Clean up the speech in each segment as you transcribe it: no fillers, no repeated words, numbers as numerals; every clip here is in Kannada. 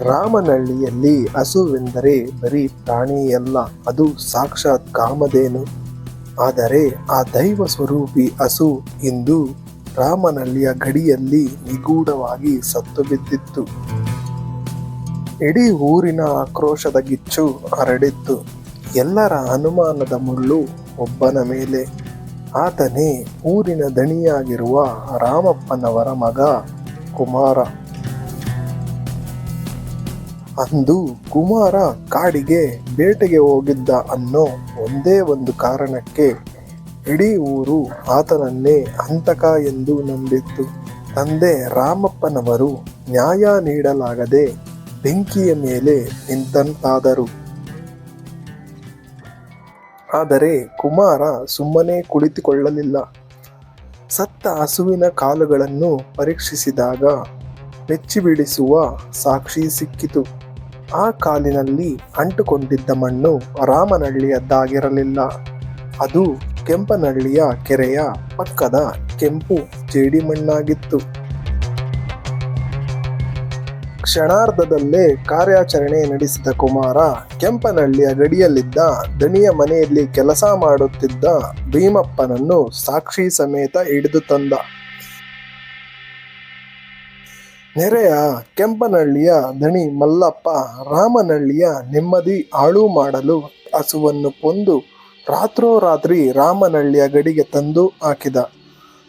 ರಾಮನಹಳ್ಳಿಯಲ್ಲಿ ಹಸುವೆಂದರೆ ಬರೀ ಪ್ರಾಣಿಯಲ್ಲ, ಅದು ಸಾಕ್ಷಾತ್ ಕಾಮಧೇನು. ಆದರೆ ಆ ದೈವ ಸ್ವರೂಪಿ ಹಸು ಇಂದು ರಾಮನಹಳ್ಳಿಯ ಗಡಿಯಲ್ಲಿ ನಿಗೂಢವಾಗಿ ಸತ್ತು ಬಿದ್ದಿತ್ತು. ಇಡೀ ಊರಿನ ಆಕ್ರೋಶದ ಗಿಚ್ಚು ಹರಡಿತ್ತು. ಎಲ್ಲರ ಅನುಮಾನದ ಮುಳ್ಳು ಒಬ್ಬನ ಮೇಲೆ. ಆತನೇ ಊರಿನ ದಣಿಯಾಗಿರುವ ರಾಮಪ್ಪನವರ ಮಗ ಕುಮಾರ. ಅಂದು ಕುಮಾರ ಕಾಡಿಗೆ ಬೇಟೆಗೆ ಹೋಗಿದ್ದ ಅನ್ನೋ ಒಂದೇ ಒಂದು ಕಾರಣಕ್ಕೆ ಇಡೀ ಊರು ಆತನನ್ನೇ ಹಂತಕ ಎಂದು ನಂಬಿತ್ತು. ತಂದೆ ರಾಮಪ್ಪನವರು ನ್ಯಾಯ ನೀಡಲಾಗದೆ ಬೆಂಕಿಯ ಮೇಲೆ ನಿಂತಂತಾದರು. ಆದರೆ ಕುಮಾರ ಸುಮ್ಮನೆ ಕುಳಿತುಕೊಳ್ಳಲಿಲ್ಲ. ಸತ್ತ ಹಸುವಿನ ಕಾಲುಗಳನ್ನು ಪರೀಕ್ಷಿಸಿದಾಗ ಬೆಚ್ಚಿಬಿಡಿಸುವ ಸಾಕ್ಷಿ ಸಿಕ್ಕಿತು. ಆ ಕಾಲಿನಲ್ಲಿ ಅಂಟುಕೊಂಡಿದ್ದ ಮಣ್ಣು ರಾಮನಹಳ್ಳಿಯದ್ದಾಗಿರಲಿಲ್ಲ. ಅದು ಕೆಂಪನಹಳ್ಳಿಯ ಕೆರೆಯ ಪಕ್ಕದ ಕೆಂಪು ಜೇಡಿಮಣ್ಣಾಗಿತ್ತು. ಕ್ಷಣಾರ್ಧದಲ್ಲೇ ಕಾರ್ಯಾಚರಣೆ ನಡೆಸಿದ ಕುಮಾರ ಕೆಂಪನಹಳ್ಳಿಯ ಗಡಿಯಲ್ಲಿದ್ದ ದಣಿಯ ಮನೆಯಲ್ಲಿ ಕೆಲಸ ಮಾಡುತ್ತಿದ್ದ ಭೀಮಪ್ಪನನ್ನು ಸಾಕ್ಷಿ ಸಮೇತ ಹಿಡಿದು ತಂದ. ನೆರೆಯ ಕೆಂಪನಹಳ್ಳಿಯ ದಣಿ ಮಲ್ಲಪ್ಪ ರಾಮನಹಳ್ಳಿಯ ನೆಮ್ಮದಿ ಹಾಳು ಮಾಡಲು ಹಸುವನ್ನು ಕೊಂದು ರಾತ್ರೋರಾತ್ರಿ ರಾಮನಹಳ್ಳಿಯ ಗಡಿಗೆ ತಂದು ಹಾಕಿದ.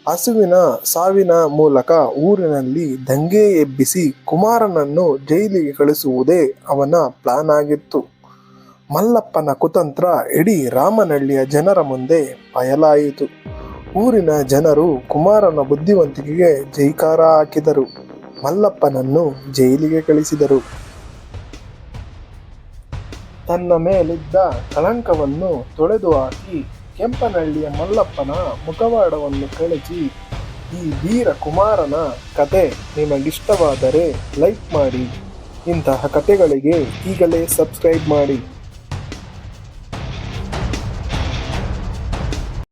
ಹಸುವಿನ ಸಾವಿನ ಮೂಲಕ ಊರಿನಲ್ಲಿ ದಂಗೆ ಎಬ್ಬಿಸಿ ಕುಮಾರನನ್ನು ಜೈಲಿಗೆ ಕಳಿಸುವುದೇ ಅವನ ಪ್ಲಾನ್ ಆಗಿತ್ತು. ಮಲ್ಲಪ್ಪನ ಕುತಂತ್ರ ಇಡೀ ರಾಮನಹಳ್ಳಿಯ ಜನರ ಮುಂದೆ ಬಯಲಾಯಿತು. ಊರಿನ ಜನರು ಕುಮಾರನ ಬುದ್ಧಿವಂತಿಕೆಗೆ ಜೈಕಾರ ಹಾಕಿದರು. ಮಲ್ಲಪ್ಪನನ್ನು ಜೈಲಿಗೆ ಕಳಿಸಿದರು. ತನ್ನ ಮೇಲಿದ್ದ ಕಳಂಕವನ್ನು ತೊಳೆದು ಹಾಕಿ ಕೆಂಪನಹಳ್ಳಿಯ ಮಲ್ಲಪ್ಪನ ಮುಖವಾಡವನ್ನು ಕಳಚಿ ಈ ವೀರ ಕುಮಾರನ ಕತೆ ನಿಮಗಿಷ್ಟವಾದರೆ ಲೈಕ್ ಮಾಡಿ. ಇಂತಹ ಕತೆಗಳಿಗೆ ಈಗಲೇ ಸಬ್ಸ್ಕ್ರೈಬ್ ಮಾಡಿ.